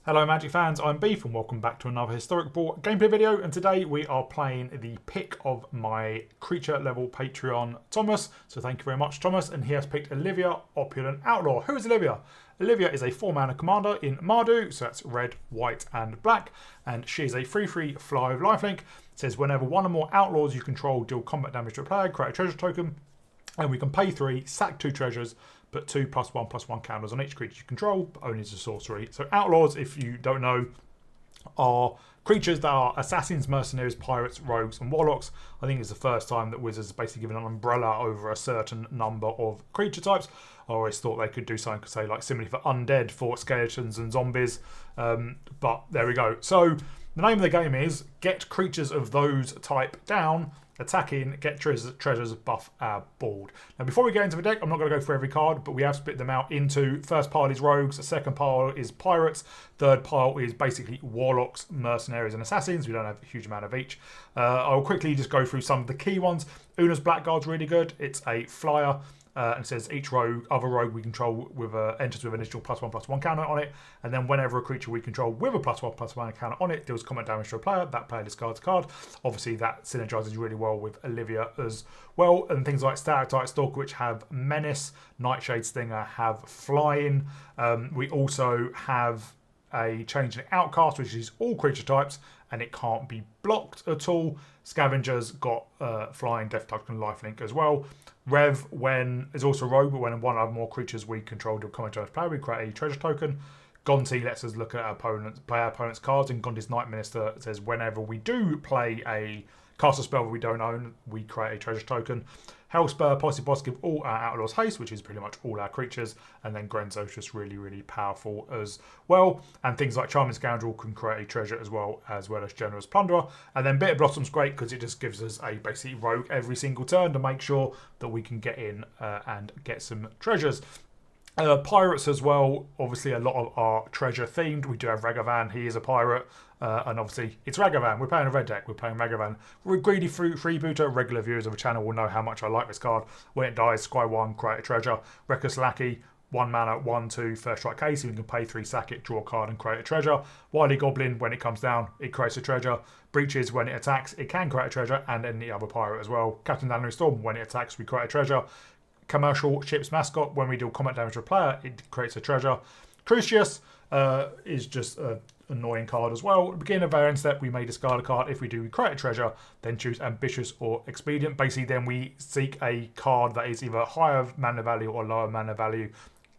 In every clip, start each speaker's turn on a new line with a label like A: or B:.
A: Hello Magic fans, I'm Beef and welcome back to another Historic Brawl gameplay video, and today we are playing the pick of my creature level Patreon Thomas. So thank you very much Thomas, and he has picked Olivia Opulent Outlaw. Who is Olivia? Olivia is a 4-mana commander in Mardu, so that's red, white and black, and she is a 3/3 fly with lifelink. It says whenever one or more outlaws you control deal combat damage to a player, create a treasure token, and we can pay 3, sack 2 treasures, put 2 +1/+1 counters on each creature you control, but only as a sorcery. So outlaws, if you don't know, are creatures that are assassins, mercenaries, pirates, rogues and warlocks. I think it's the first time that Wizards basically given an umbrella over a certain number of creature types. I always thought they could do something, say, like similarly for undead, for skeletons and zombies. But there we go. So the name of the game is get creatures of those type down. Attacking, get treasures, buff our board. Now, before we get into the deck, I'm not going to go through every card, but we have split them out into first pile is rogues, the second pile is pirates, third pile is basically warlocks, mercenaries, and assassins. We don't have a huge amount of each. I'll quickly just go through some of the key ones. Una's Blackguard's really good. It's a flyer. And it says each other rogue we control with enters with an additional +1/+1 counter on it, and then whenever a creature we control with a +1/+1 counter on it deals combat damage to a player, that player discards a card. Obviously, that synergizes really well with Olivia as well, and things like Stalactite Stalker, which have menace, Nightshade Stinger have flying. We also have a Changeling Outcast, which is all creature types, and it can't be blocked at all. Scavenger's got flying, death touch, and lifelink as well. Rev, when is also rogue, but when one or more creatures we control do combat damage player, we create a treasure token. Gonti lets us look at our opponent's cards, and Gonti's Night Minister says whenever we do play a cast a spell that we don't own, we create a treasure token. Hellspur, Posse Boss give all our outlaws haste, which is pretty much all our creatures, and then Grenzo's just really, really powerful as well. And things like Charming Scoundrel can create a treasure as well as Generous Plunderer. And then Bitter Blossom's great because it just gives us a basically rogue every single turn to make sure that we can get in and get some treasures. Pirates as well, obviously a lot of our treasure themed. We do have Ragavan, he is a pirate, and obviously it's Ragavan. We're playing a red deck, we're playing Ragavan. We're a greedy freebooter. Regular viewers of the channel will know how much I like this card. When it dies, scry 1, create a treasure. Reckless Lackey, 1 mana, 1/2, first strike case. You can pay 3, sack it, draw a card and create a treasure. Wily Goblin, when it comes down, it creates a treasure. Breaches, when it attacks, it can create a treasure, and any other pirate as well. Captain Dannery Storm, when it attacks, we create a treasure. Commercial Ship's Mascot, when we deal combat damage to a player, it creates a treasure. Crucius is just an annoying card as well. At the beginning of our end step, we may discard a card. If we do, we create a treasure, then choose Ambitious or Expedient. Basically, then we seek a card that is either higher mana value or lower mana value.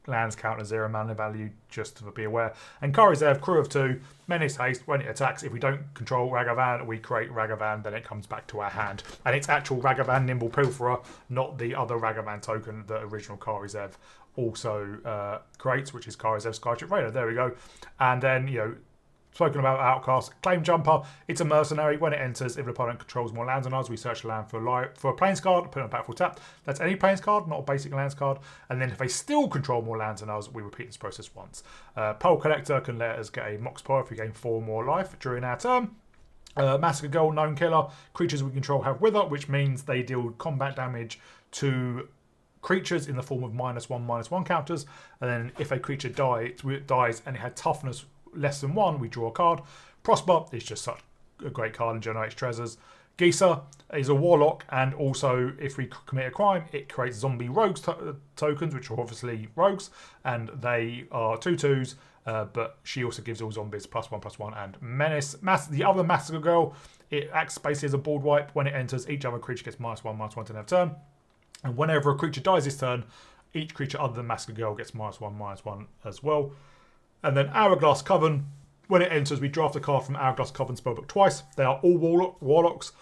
A: Lands count as 0 mana value, just to be aware. And Karizev, Crew of 2, Menace Haste, when it attacks, if we don't control Ragavan, we create Ragavan, then it comes back to our hand. And it's actual Ragavan Nimble Pilferer, not the other Ragavan token that original Karizev also creates, which is Karizev Skyship Raider. There we go. And then, spoken about Outcast, Claim Jumper. It's a mercenary. When it enters, if an opponent controls more lands than us, we search the land for a plains card, put it on battlefield tap. That's any plains card, not a basic lands card. And then if they still control more lands than us, we repeat this process once. Pearl Collector can let us get a Mox Pearl if we gain 4 more life during our turn. Massacre Girl, Known Killer. Creatures we control have Wither, which means they deal combat damage to creatures in the form of -1/-1 counters. And then if a creature dies and it had toughness less than 1, we draw a card. Prosper is just such a great card and generates treasures. Geezer is a warlock, and also if we commit a crime, it creates zombie rogues tokens, which are obviously rogues, and they are 2/2s, but she also gives all zombies +1/+1 and menace. The other Massacre Girl, it acts basically as a board wipe. When it enters, each other creature gets -1/-1 to their turn, and whenever a creature dies this turn, each creature other than Massacre Girl gets -1/-1 as well. And then Hourglass Coven, when it enters, we draft a card from Hourglass Coven spellbook twice. They are all warlocks.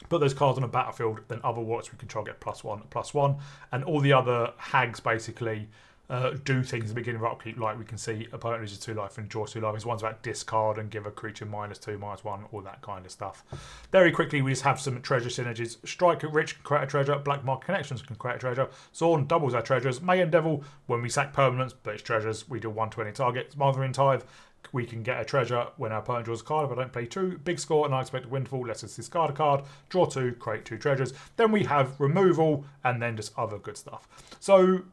A: Put those cards on a battlefield, then other warlocks we control get +1/+1. And all the other hags basically do things at the beginning of upkeep, like we can see opponent loses 2 life and draws 2 life. This one's about discard and give a creature -2/-1, all that kind of stuff. Very quickly, we just have some treasure synergies. Strike Rich can create a treasure. Black Market Connections can create a treasure. Zorn doubles our treasures. Mayhem Devil, when we sack permanents, but it's treasures, we do 1/20 target. Mothering Tithe, we can get a treasure when our opponent draws a card. If I don't play 2, big score and unexpected windfall lets us discard a card, draw 2, create 2 treasures. Then we have removal and then just other good stuff. So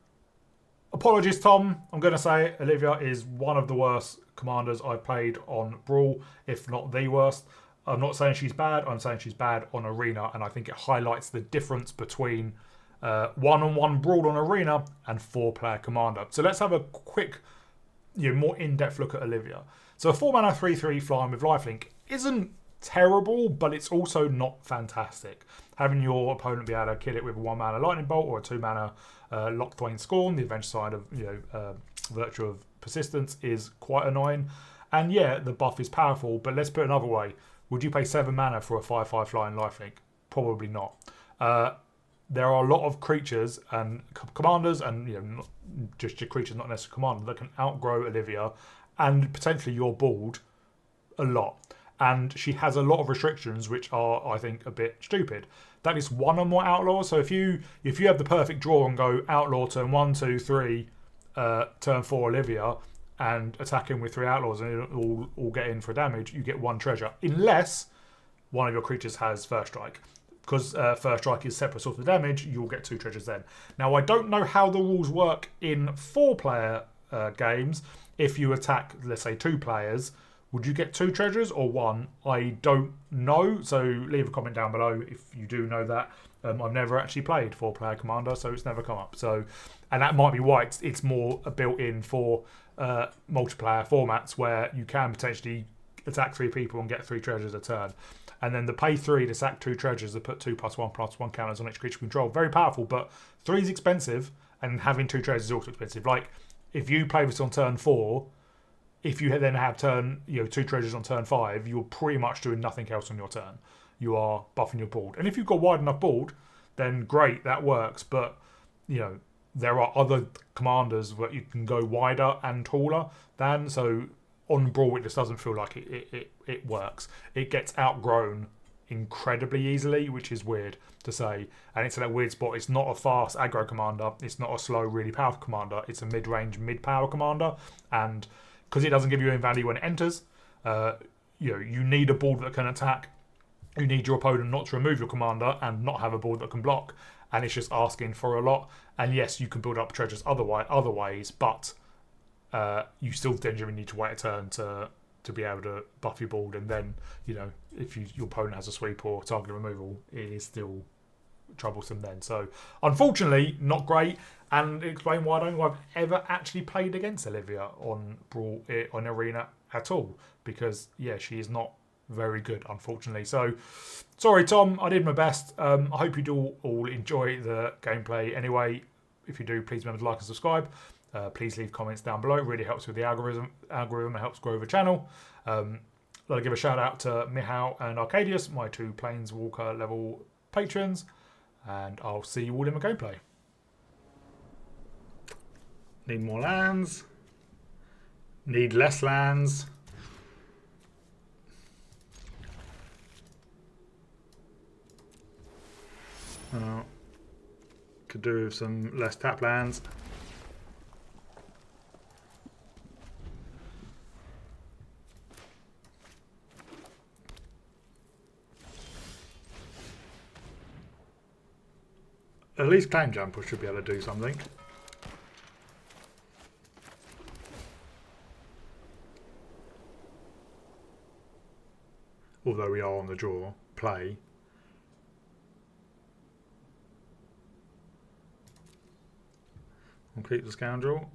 A: apologies, Tom. I'm going to say Olivia is one of the worst commanders I've played on Brawl, if not the worst. I'm not saying she's bad, I'm saying she's bad on Arena, and I think it highlights the difference between one-on-one Brawl on Arena and 4-player Commander. So let's have a quick, more in-depth look at Olivia. So a 4-mana 3/3 flying with lifelink isn't terrible, but it's also not fantastic. Having your opponent be able to kill it with a 1-mana lightning bolt or a 2-mana Lockthwain Scorn, the adventure side of Virtue of Persistence, is quite annoying. And yeah, the buff is powerful, but let's put it another way. Would you pay 7 mana for a 5/5 flying lifelink? Probably not. There are a lot of creatures and commanders, and not just your creatures, not necessarily commanders, that can outgrow Olivia and potentially your board a lot. And she has a lot of restrictions, which are, I think, a bit stupid. That is one or more outlaws. So if you have the perfect draw and go outlaw turn 1, 2, 3, turn 4 Olivia, and attack him with 3 outlaws and it'll all get in for damage, you get 1 treasure, unless one of your creatures has first strike. Because first strike is separate source of damage, you'll get 2 treasures then. Now, I don't know how the rules work in 4-player games. If you attack, let's say, 2 players, would you get 2 treasures or 1? I don't know, so leave a comment down below if you do know that. I've never actually played 4-player Commander, so it's never come up. So, and that might be why it's more built in for multiplayer formats where you can potentially attack 3 people and get 3 treasures a turn. And then the pay 3 to sack 2 treasures to put 2+1/+1 counters on each creature control. Very powerful, but 3 is expensive, and having 2 treasures is also expensive. Like, if you play this on turn 4, if you then have 2 treasures on turn 5, you're pretty much doing nothing else on your turn. You are buffing your board. And if you've got wide enough board, then great, that works. But, there are other commanders where you can go wider and taller than. So on Brawl, it just doesn't feel like it works. It gets outgrown incredibly easily, which is weird to say. And it's in that weird spot. It's not a fast aggro commander. It's not a slow, really powerful commander. It's a mid-range, mid-power commander. And because it doesn't give you any value when it enters, you need a board that can attack. You need your opponent not to remove your commander and not have a board that can block. And it's just asking for a lot. And yes, you can build up treasures other ways, but you still genuinely need to wait a turn to be able to buff your board. And then, if your opponent has a sweep or target removal, it is still troublesome then. So, unfortunately, not great. And explain why I don't know I've ever actually played against Olivia on Brawl, on Arena at all. Because, yeah, she is not very good, unfortunately. So, sorry, Tom, I did my best. I hope you do all enjoy the gameplay anyway. If you do, please remember to like and subscribe. Please leave comments down below. It really helps with the algorithm. It helps grow the channel. I'd like to give a shout out to Mihal and Arcadius, my 2 Planeswalker level patrons. And I'll see you all in the gameplay. Need more lands. Need less lands. Could do with some less tap lands. At least Claim Jumper should be able to do something. Although we are on the draw. Play. Complete the Scoundrel.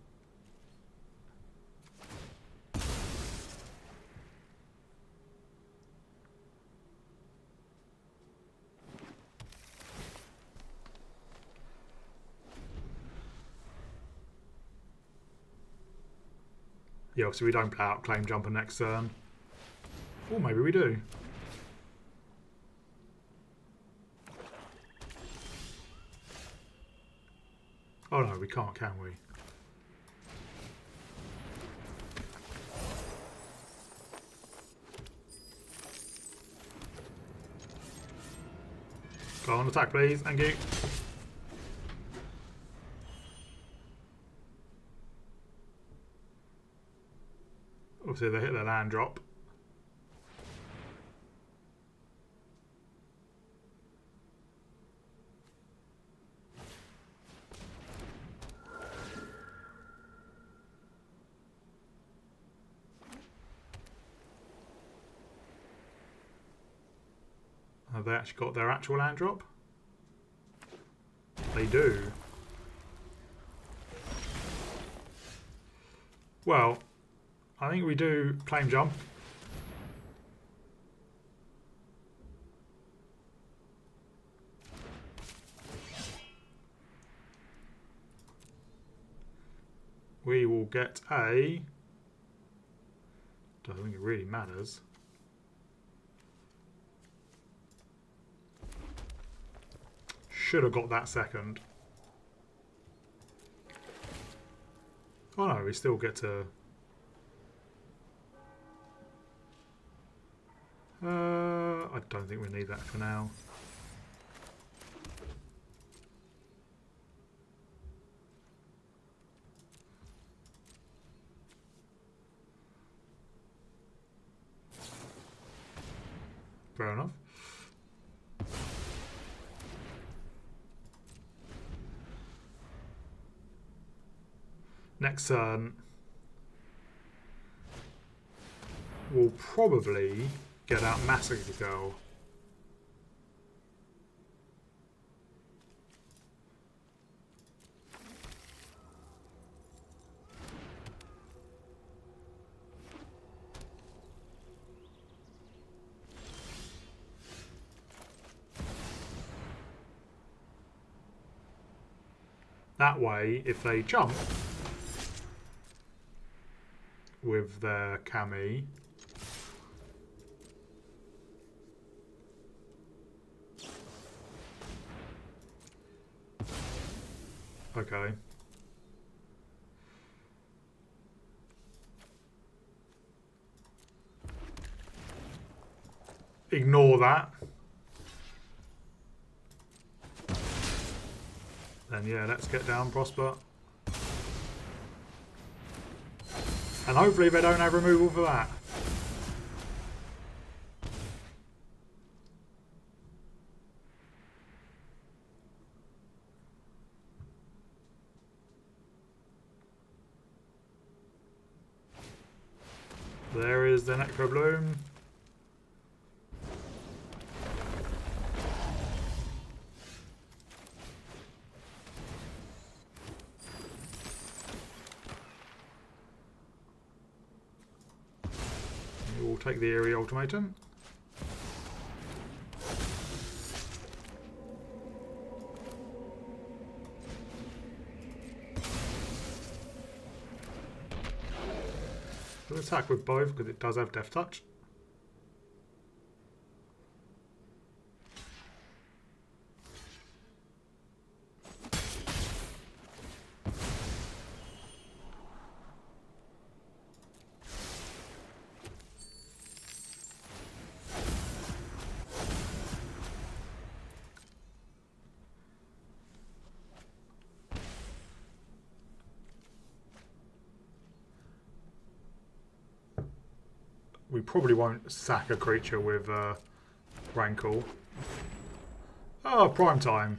A: Yeah, obviously we don't play out Claim Jumper next turn. Or maybe we do. Oh no, we can't, can we? Go on, attack please, thank you. Obviously they hit their land drop. Have they actually got their actual land drop? They do. Well, I think we do claim jump. We will get a... Don't think it really matters. Should have got that second. Oh no, we still get to... I don't think we need that for now. Fair enough. Next turn, we'll probably get out Massacre Girl. That way, if they jump with their Cami, okay. Ignore that. Then yeah, let's get down Prosper. And hopefully they don't have removal for that. There is the Necro Bloom. We'll take the Eerie Ultimatum. We'll attack with both because it does have Death Touch. We probably won't sack a creature with Rankle. Oh, prime time.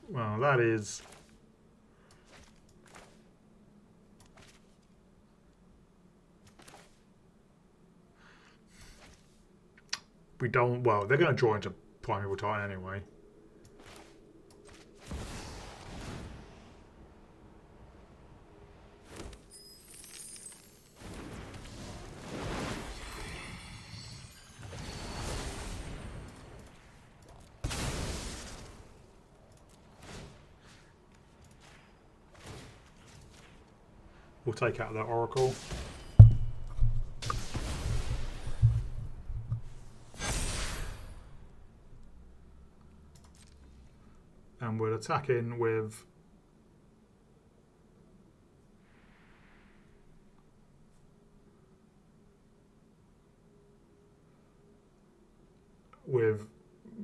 A: Well, that is... We don't... Well, they're going to draw into Primeval Titan anyway. We'll take out that Oracle. And we'll attack in with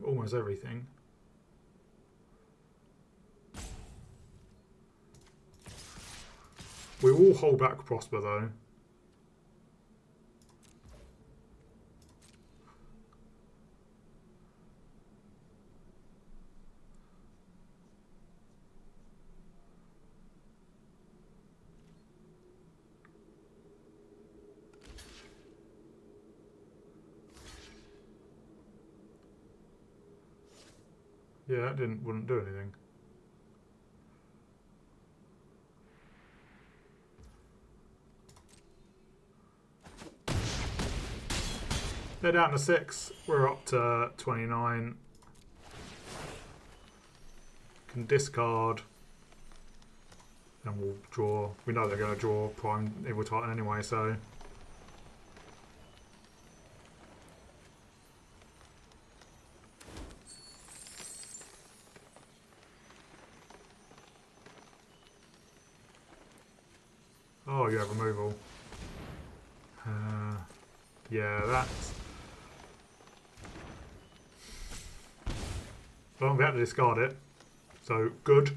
A: almost everything. We will hold back Prosper though. Yeah, that wouldn't do anything. They're down to 6. We're up to 29. Can discard. And we'll draw. We know they're going to draw Prime Evil Titan anyway, so. Oh, you have removal. Yeah, that's. Well, we had to discard it. So, good.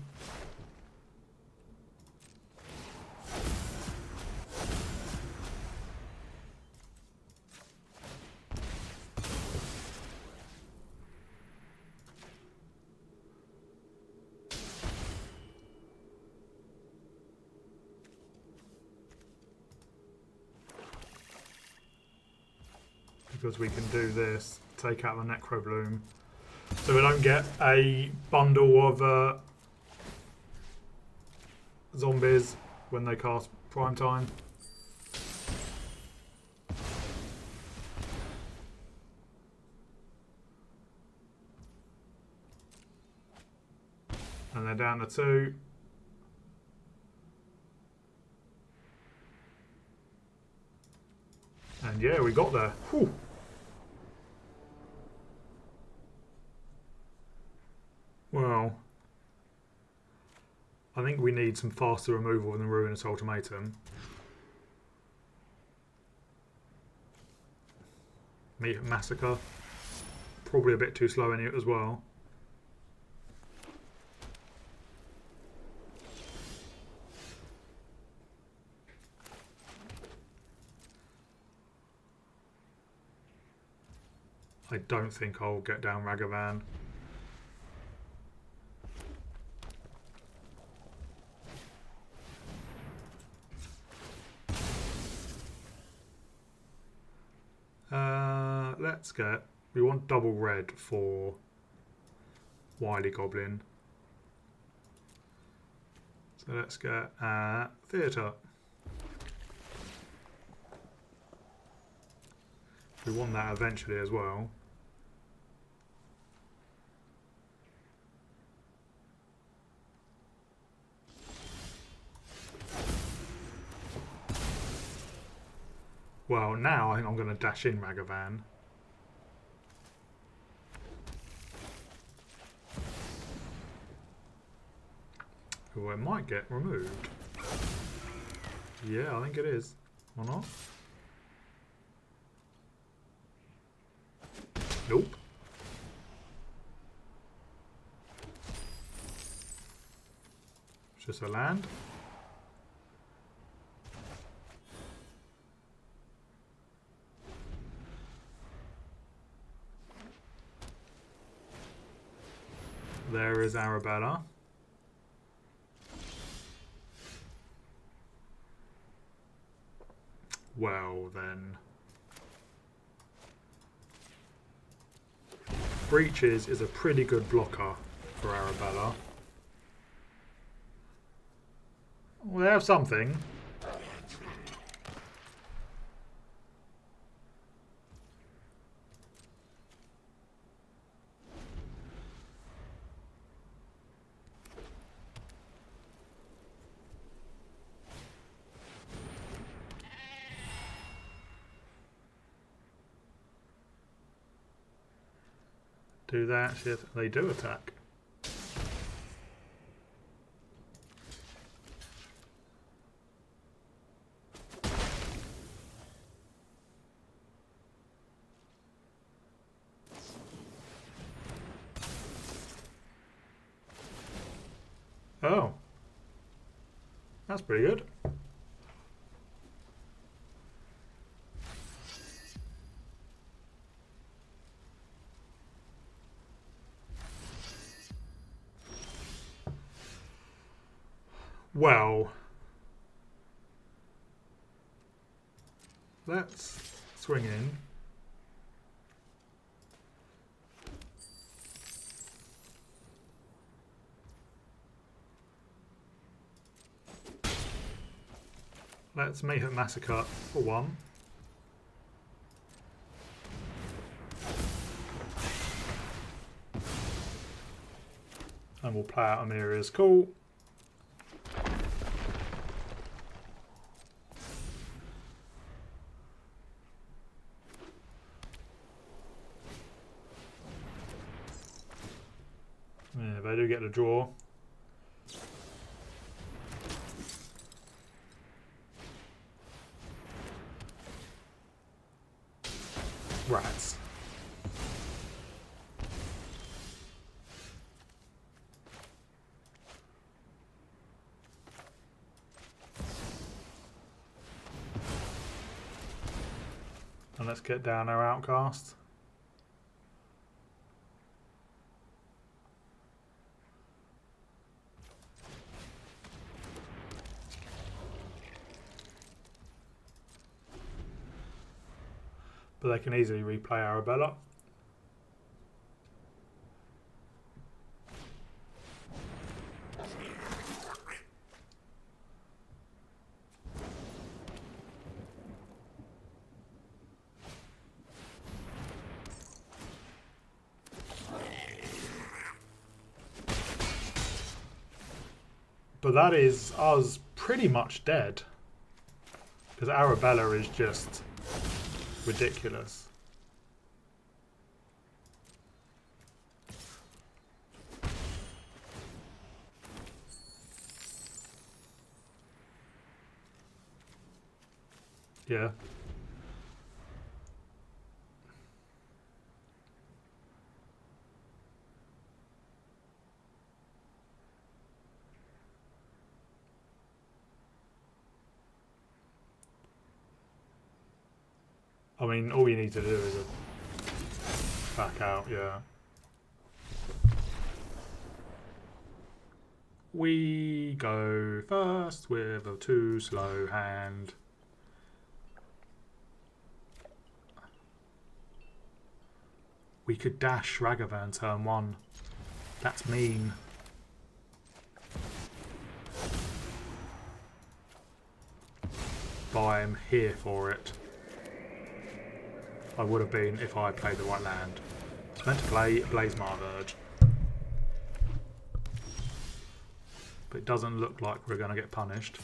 A: Because we can do this, take out the Necrobloom. So we don't get a bundle of zombies when they cast Prime Time. And they're down to 2. And yeah, we got there. Whew. Well, I think we need some faster removal than the Ruinous Ultimatum. Meat Massacre. Probably a bit too slow in it as well. I don't think I'll get down Ragavan. Let's get... We want double red for Wily Goblin. So let's get Theatre. We want that eventually as well. Well, now I think I'm going to dash in Ragavan. Oh, it might get removed. Yeah, I think it is. Or not? Nope. It's just a land. There is Arabella. Well then. Breaches is a pretty good blocker for Arabella. Well, they have something. Do that shit. They do attack. Oh. That's pretty good. Well, let's swing in. Let's make it Massacre for 1. And we'll play out Amelia's Call. Yeah, they do get the draw. Rats. And let's get down our Outcast. But they can easily replay Arabella. But that is us pretty much dead. Because Arabella is just ridiculous. Yeah. I mean, all you need to do is back out, yeah. We go first with a 2 slow hand. We could dash Ragavan turn 1. That's mean. But I'm here for it. I would have been if I played the right land. I was meant to play Blaze Marverge. But it doesn't look like we're going to get punished.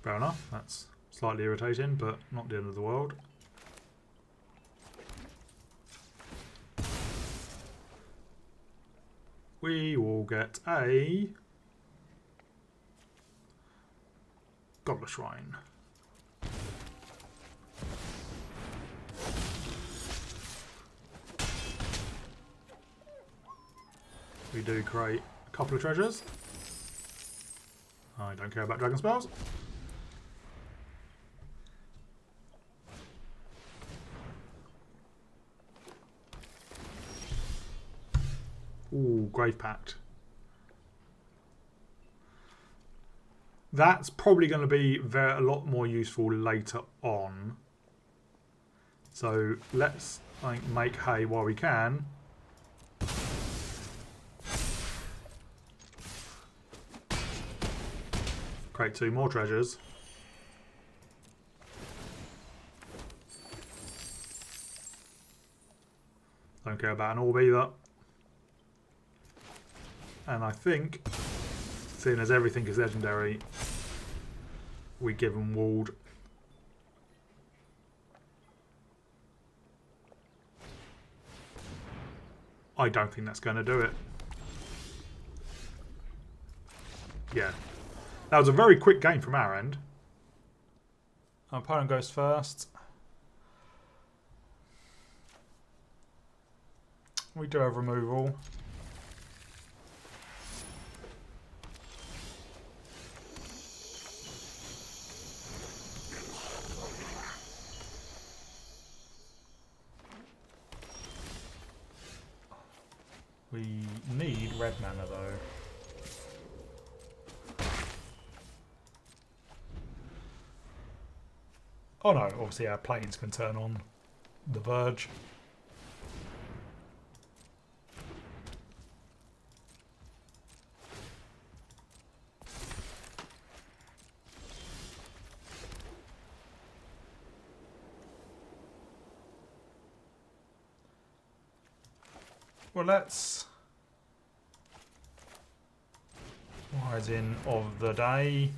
A: Fair enough, that's slightly irritating, but not the end of the world. We will get a Goblet Shrine. We do create a couple of treasures. I don't care about dragon spells. Ooh, Grave Pact. That's probably going to be a lot more useful later on. So let's make hay while we can. Create 2 more treasures. Don't care about an orb either. And I think, seeing as everything is legendary, we give them walled. I don't think that's going to do it. Yeah. That was a very quick game from our end. Our opponent goes first. We do have removal. We need red mana though. Oh no, obviously our planes can turn on the Verge. Well, let's Rising of the Day.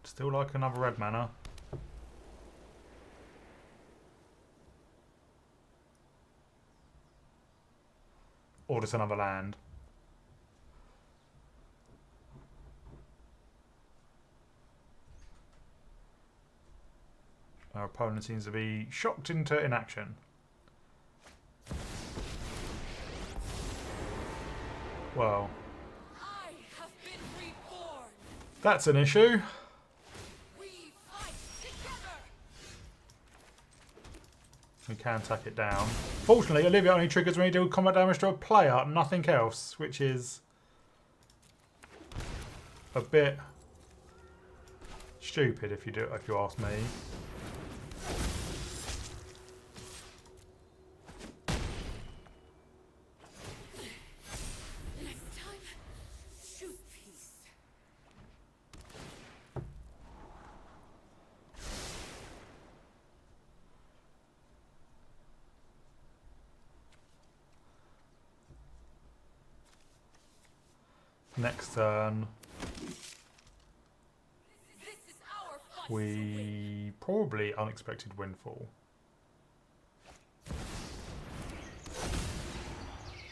A: Still like another red mana. Or just another land. Our opponent seems to be shocked into inaction. Well, that's an issue. We can tack it down. Fortunately, Olivia only triggers when you deal combat damage to a player, nothing else, which is a bit stupid if you ask me. Next turn, we probably unexpected windfall.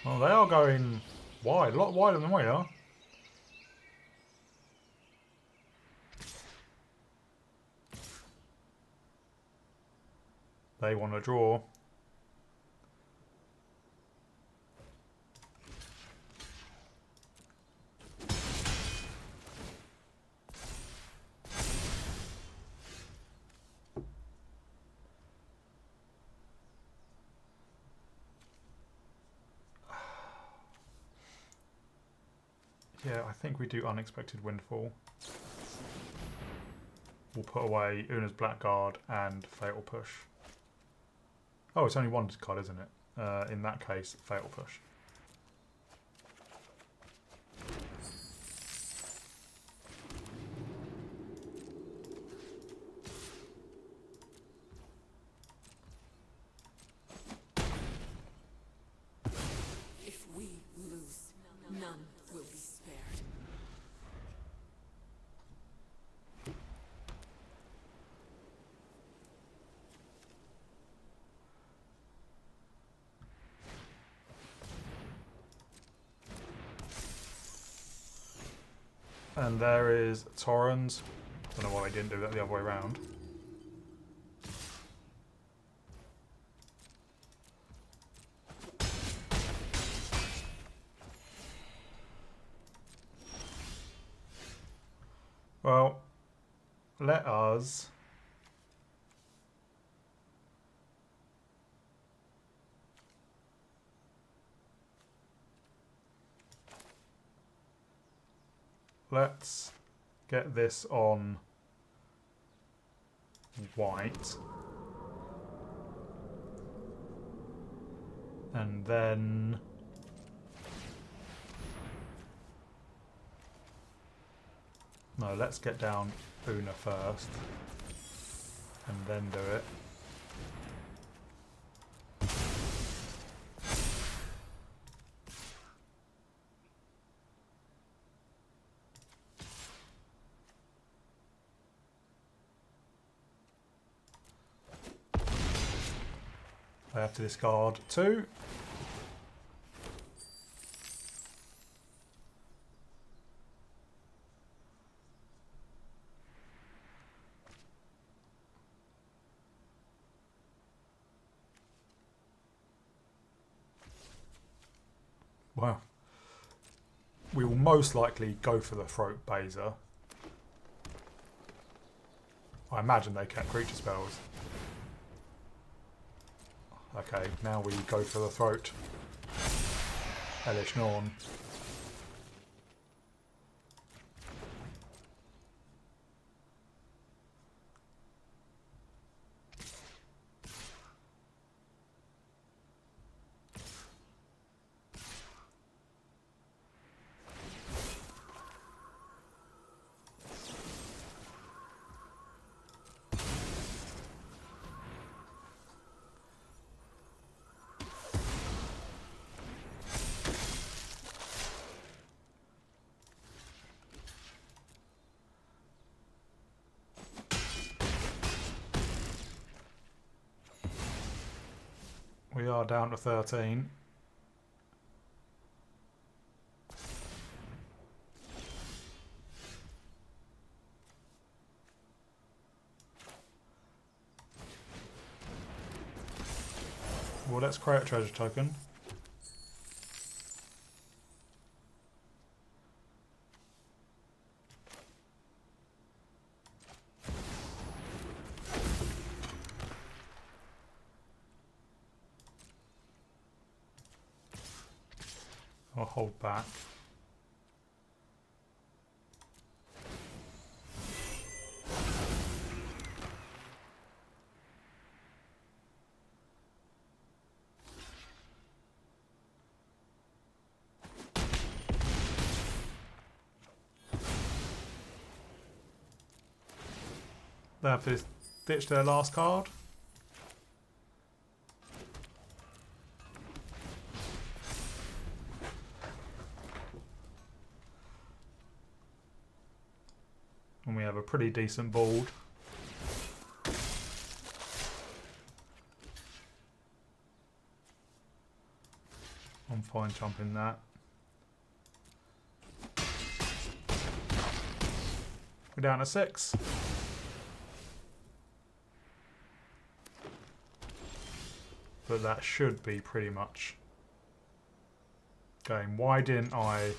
A: Oh, they are going wide, a lot wider than we are. They want to draw. Yeah, I think we do unexpected windfall. We'll put away Una's Blackguard and Fatal Push. Oh, it's only one card, isn't it? In that case, Fatal Push.
B: If we lose, none will be spared.
A: And there is Torrens. Don't know why I didn't do that the other way around. Well, let us let's get this on white. And then no, let's get down Una first and then do it. I have to discard 2. Wow. We will most likely go for the Throat Baser. I imagine they kept creature spells. Okay, now we go for the Throat. Elish Norn. are down to 13. Well, let's create a treasure token. I'll hold back. They have to ditch their last card. And we have a pretty decent board. I'm fine jumping that. We're down to 6. But that should be pretty much game. Why didn't I...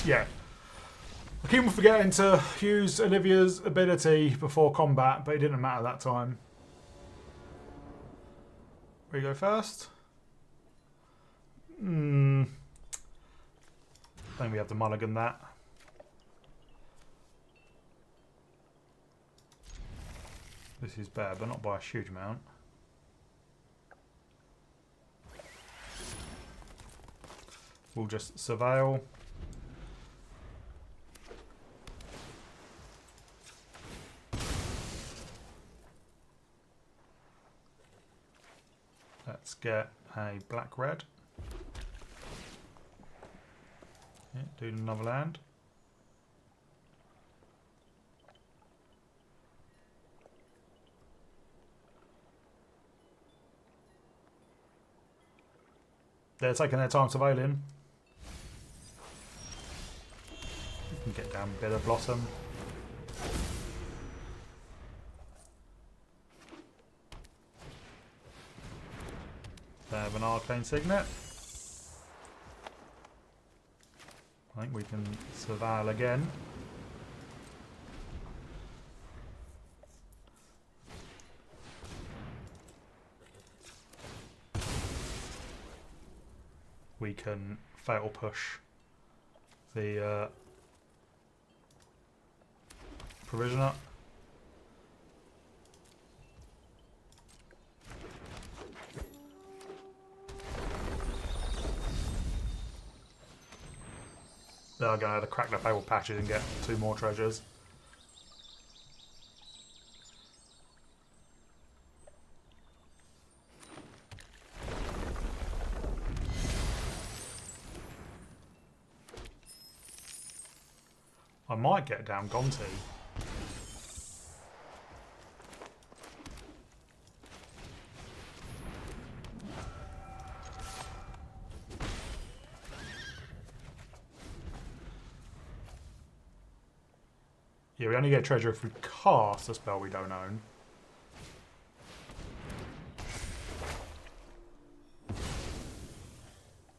A: Yeah. I keep on forgetting to use Olivia's ability before combat, but it didn't matter that time. Where you go first? I think we have to mulligan that. This is bad, but not by a huge amount. We'll just surveil. Let's get a black-red. Yeah, do another land. They're taking their time surveilling. You can get down Bitter Blossom. They have an Arcane Signet. I think we can surveil again. We can fatal push the Provisioner. They're going to crack the fatal patches and get 2 more treasures. I might get down Gonti. Yeah, we only get treasure if we cast a spell we don't own.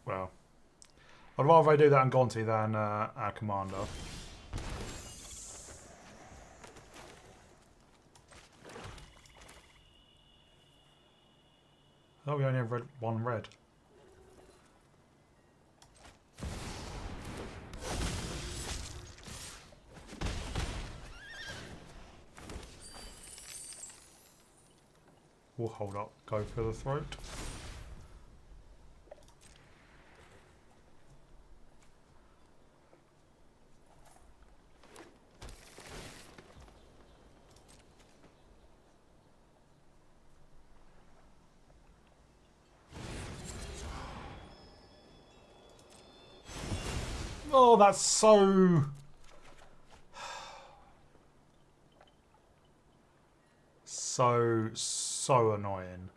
A: Well, I'd rather I do that on Gonti than our commander. Oh, we only have one red. We'll hold up, go for the throat. Oh, that's so... so annoying.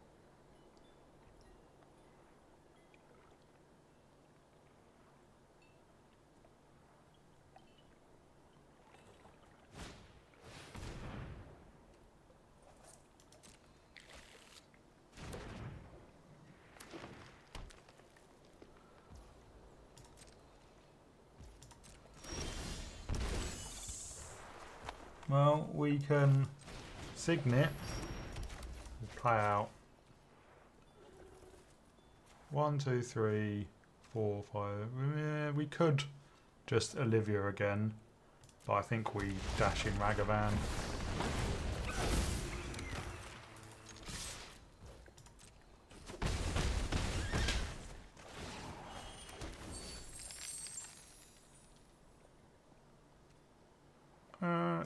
A: Well, we can Signet and play out 1, 2, 3, 4, 5. We could just Olivia again, but I think we dash in Ragavan.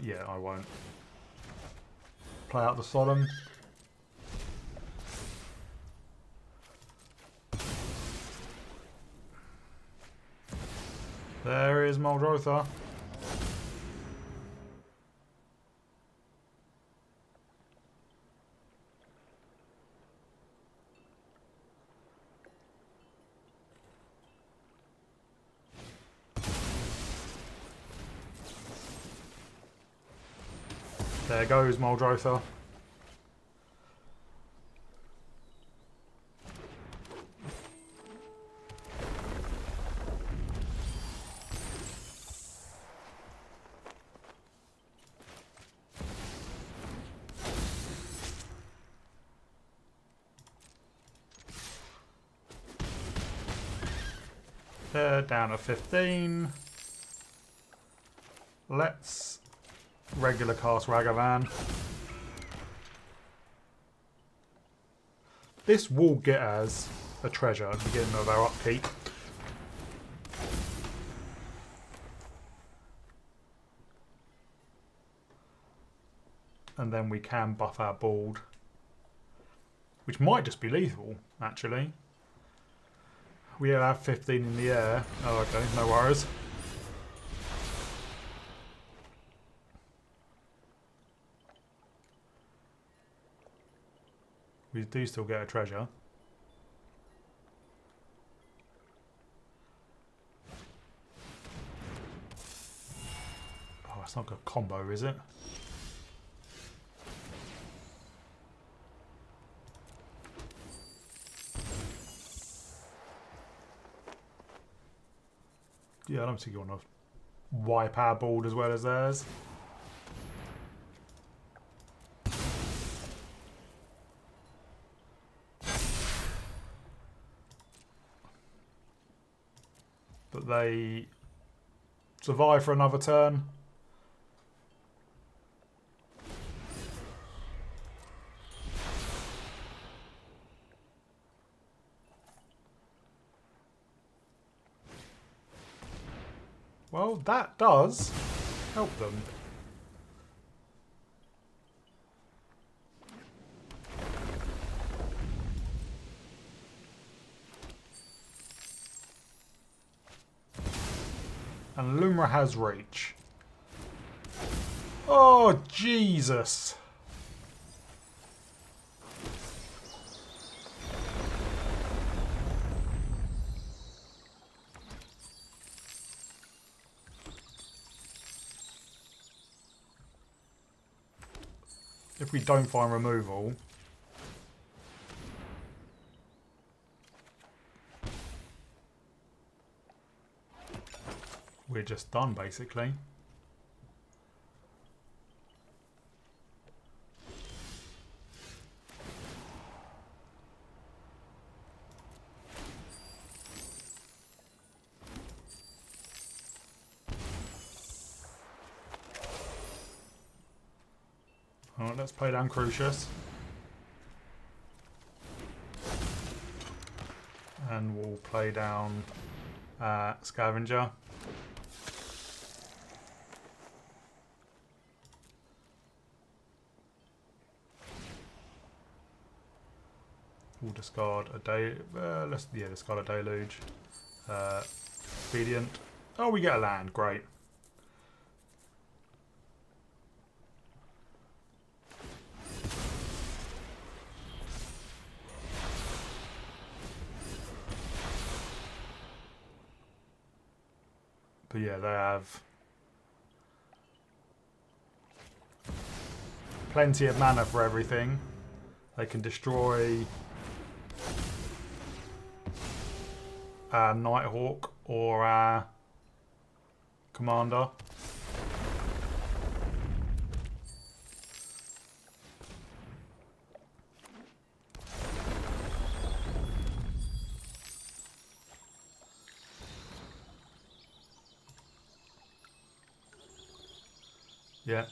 A: Yeah, I won't. Play out the Sodom. There is Muldrotha. There goes Muldrotha. They're down to 15. Let's regular cast Ragavan. This will get us a treasure at the beginning of our upkeep. And then we can buff our board, which might just be lethal, actually. We have 15 in the air. Oh, okay, no worries. We do still get a treasure. Oh, it's not a combo, is it? Yeah, I don't think you want to wipe our board as well as theirs. But they survive for another turn. Well, that does help them. And Lumra has reach. Oh, Jesus. If we don't find removal, we're just done, basically. Alright, let's play down Crucius. And we'll play down Scavenger. We'll discard a day. Discard a Deluge. Expedient. Oh, we get a land. Great. But yeah, they have plenty of mana for everything. They can destroy our Nighthawk or our Commander. Yeah,